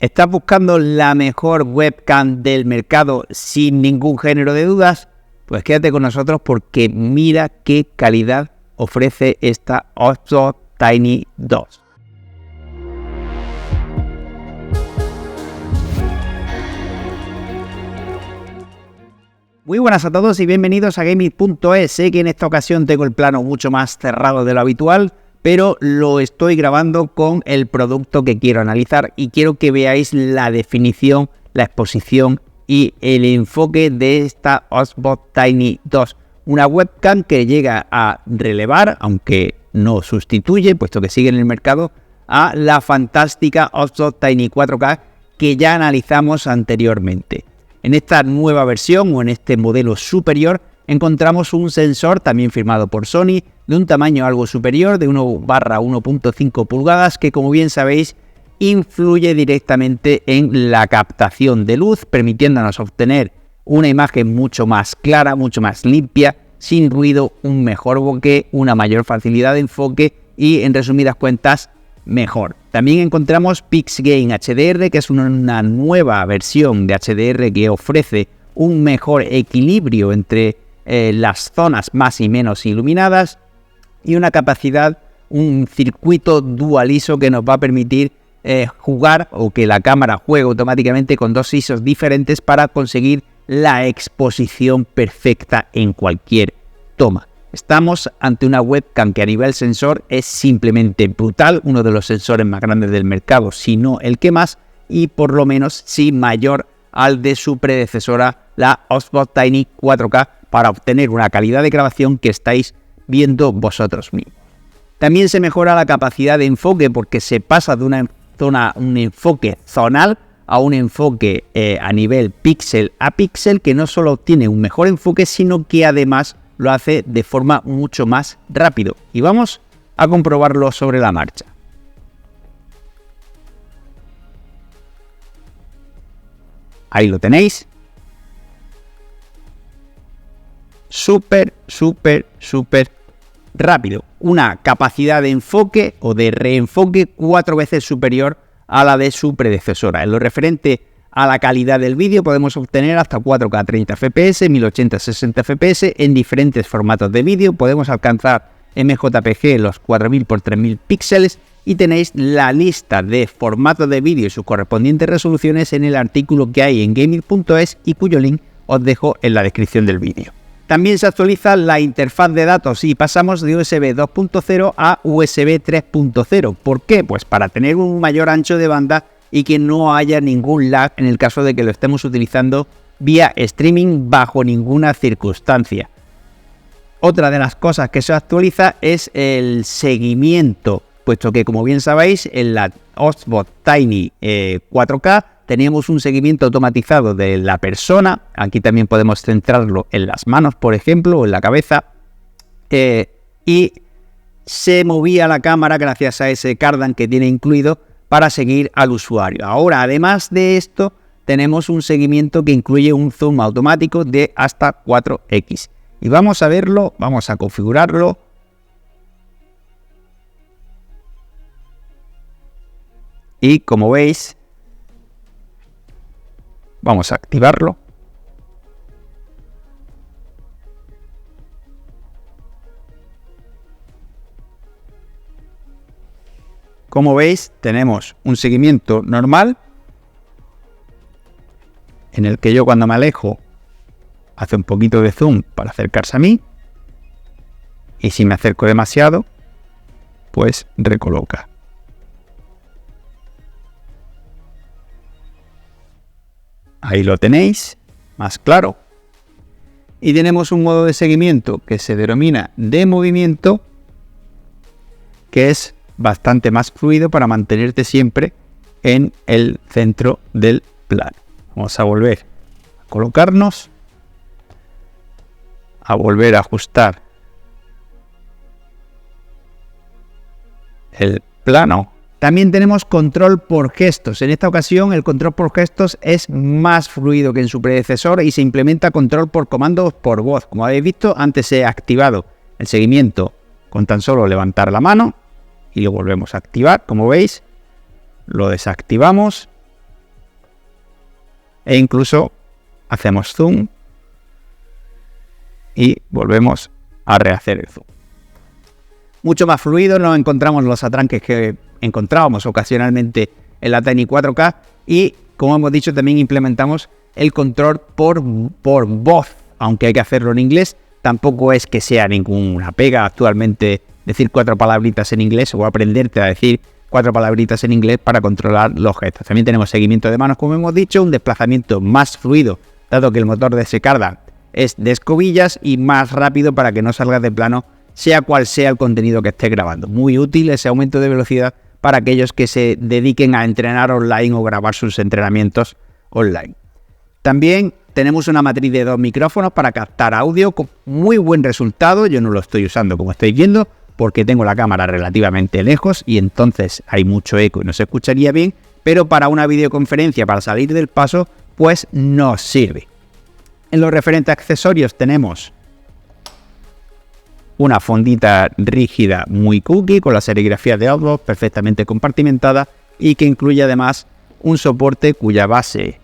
¿Estás buscando la mejor webcam del mercado sin ningún género de dudas? Pues quédate con nosotros porque mira qué calidad ofrece esta Osmo Tiny 2. Muy buenas a todos y bienvenidos a Gaming.es. Sé que en esta ocasión tengo el plano mucho más cerrado de lo habitual, pero lo estoy grabando con el producto que quiero analizar y quiero que veáis la definición, la exposición y el enfoque de esta Osmo Tiny 2. Una webcam que llega a relevar, aunque no sustituye, puesto que sigue en el mercado, a la fantástica Osmo Tiny 4K que ya analizamos anteriormente. En esta nueva versión o en este modelo superior encontramos un sensor también firmado por Sony de un tamaño algo superior de 1/1.5 pulgadas que, como bien sabéis, influye directamente en la captación de luz, permitiéndonos obtener una imagen mucho más clara, mucho más limpia, sin ruido, un mejor bokeh, una mayor facilidad de enfoque y, en resumidas cuentas, mejor. También encontramos PixGain HDR, que es una nueva versión de HDR que ofrece un mejor equilibrio entre las zonas más y menos iluminadas y una capacidad, un circuito dual ISO que nos va a permitir jugar o que la cámara juegue automáticamente con dos ISOs diferentes para conseguir la exposición perfecta en cualquier toma. Estamos ante una webcam que a nivel sensor es simplemente brutal, uno de los sensores más grandes del mercado, si no el que más, y por lo menos sí mayor al de su predecesora, la Osmo Tiny 4K, para obtener una calidad de grabación que estáis viendo vosotros mismos. También se mejora la capacidad de enfoque porque se pasa de un enfoque zonal a un enfoque a nivel píxel a píxel, que no solo obtiene un mejor enfoque, sino que además lo hace de forma mucho más rápido. Y vamos a comprobarlo sobre la marcha. Ahí lo tenéis. Súper rápido. Una capacidad de enfoque o de reenfoque 4 veces superior a la de su predecesora. En lo referente a la calidad del vídeo podemos obtener hasta 4K 30 FPS, 1080 60 FPS en diferentes formatos de vídeo. Podemos alcanzar MJPG los 4000 x 3000 píxeles y tenéis la lista de formatos de vídeo y sus correspondientes resoluciones en el artículo que hay en Gaming.es y cuyo link os dejo en la descripción del vídeo. También se actualiza la interfaz de datos y pasamos de USB 2.0 a USB 3.0. ¿Por qué? Pues para tener un mayor ancho de banda y que no haya ningún lag en el caso de que lo estemos utilizando vía streaming bajo ninguna circunstancia. Otra de las cosas que se actualiza es el seguimiento, puesto que, como bien sabéis, en la Osmo Tiny 4K teníamos un seguimiento automatizado de la persona. Aquí también podemos centrarlo en las manos, por ejemplo, o en la cabeza, y se movía la cámara gracias a ese cardan que tiene incluido para seguir al usuario. Ahora, además de esto, tenemos un seguimiento que incluye un zoom automático de hasta 4x. Y vamos a verlo, vamos a configurarlo. Y como veis, vamos a activarlo. Como veis, tenemos un seguimiento normal en el que yo, cuando me alejo, hace un poquito de zoom para acercarse a mí, y si me acerco demasiado, pues recoloca. Ahí lo tenéis, más claro. Y tenemos un modo de seguimiento que se denomina de movimiento, que es bastante más fluido para mantenerte siempre en el centro del plano. Vamos a volver a colocarnos, a volver a ajustar el plano. También tenemos control por gestos. En esta ocasión el control por gestos es más fluido que en su predecesor y se implementa control por comandos por voz. Como habéis visto, antes he activado el seguimiento con tan solo levantar la mano y lo volvemos a activar. Como veis, lo desactivamos e incluso hacemos zoom y volvemos a rehacer el zoom. Mucho más fluido, no encontramos los atranques que encontrábamos ocasionalmente en la Tiny 4K y, como hemos dicho, también implementamos el control por voz, aunque hay que hacerlo en inglés. Tampoco es que sea ninguna pega actualmente decir 4 palabritas en inglés o aprenderte a decir 4 palabritas en inglés para controlar los gestos. También tenemos seguimiento de manos, como hemos dicho, un desplazamiento más fluido, dado que el motor de S-Cardan es de escobillas, y más rápido para que no salgas de plano, sea cual sea el contenido que estés grabando. Muy útil ese aumento de velocidad para aquellos que se dediquen a entrenar online o grabar sus entrenamientos online. También tenemos una matriz de 2 micrófonos para captar audio con muy buen resultado. Yo no lo estoy usando, como estáis viendo, porque tengo la cámara relativamente lejos y entonces hay mucho eco y no se escucharía bien, pero para una videoconferencia, para salir del paso, pues nos sirve. En los referentes accesorios tenemos una fondita rígida muy cookie con la serigrafía de Outbox perfectamente compartimentada y que incluye además un soporte cuya base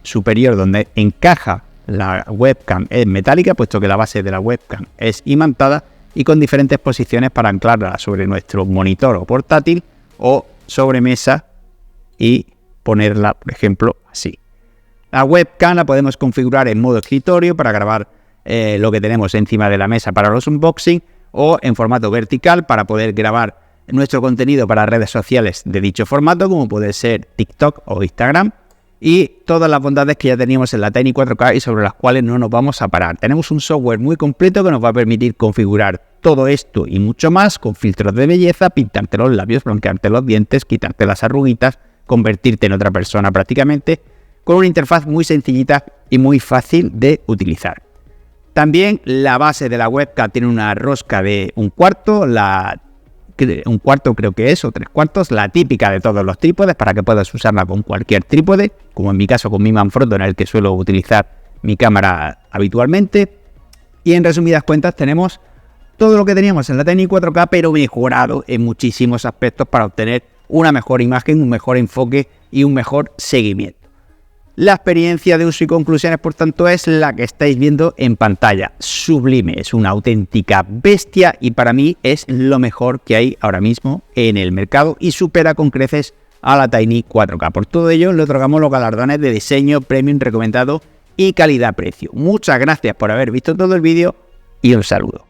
superior donde encaja la webcam es metálica, puesto que la base de la webcam es imantada, y con diferentes posiciones para anclarla sobre nuestro monitor o portátil o sobre mesa y ponerla, por ejemplo, así. La webcam la podemos configurar en modo escritorio para grabar lo que tenemos encima de la mesa para los unboxing, o en formato vertical para poder grabar nuestro contenido para redes sociales de dicho formato, como puede ser TikTok o Instagram, y todas las bondades que ya teníamos en la Tiny 4K y sobre las cuales no nos vamos a parar. Tenemos un software muy completo que nos va a permitir configurar todo esto y mucho más, con filtros de belleza, pintarte los labios, blanquearte los dientes, quitarte las arruguitas, convertirte en otra persona prácticamente, con una interfaz muy sencillita y muy fácil de utilizar. También la base de la webcam tiene una rosca de 1/4, un cuarto creo que es, o 3/4, la típica de todos los trípodes, para que puedas usarla con cualquier trípode, como en mi caso con mi Manfrotto, en el que suelo utilizar mi cámara habitualmente. Y en resumidas cuentas tenemos todo lo que teníamos en la Tiny 4K, pero mejorado en muchísimos aspectos para obtener una mejor imagen, un mejor enfoque y un mejor seguimiento. La experiencia de uso y conclusiones, por tanto, es la que estáis viendo en pantalla. Sublime, es una auténtica bestia y para mí es lo mejor que hay ahora mismo en el mercado y supera con creces a la Tiny 4K. Por todo ello, le otorgamos los galardones de diseño premium recomendado y calidad-precio. Muchas gracias por haber visto todo el vídeo y un saludo.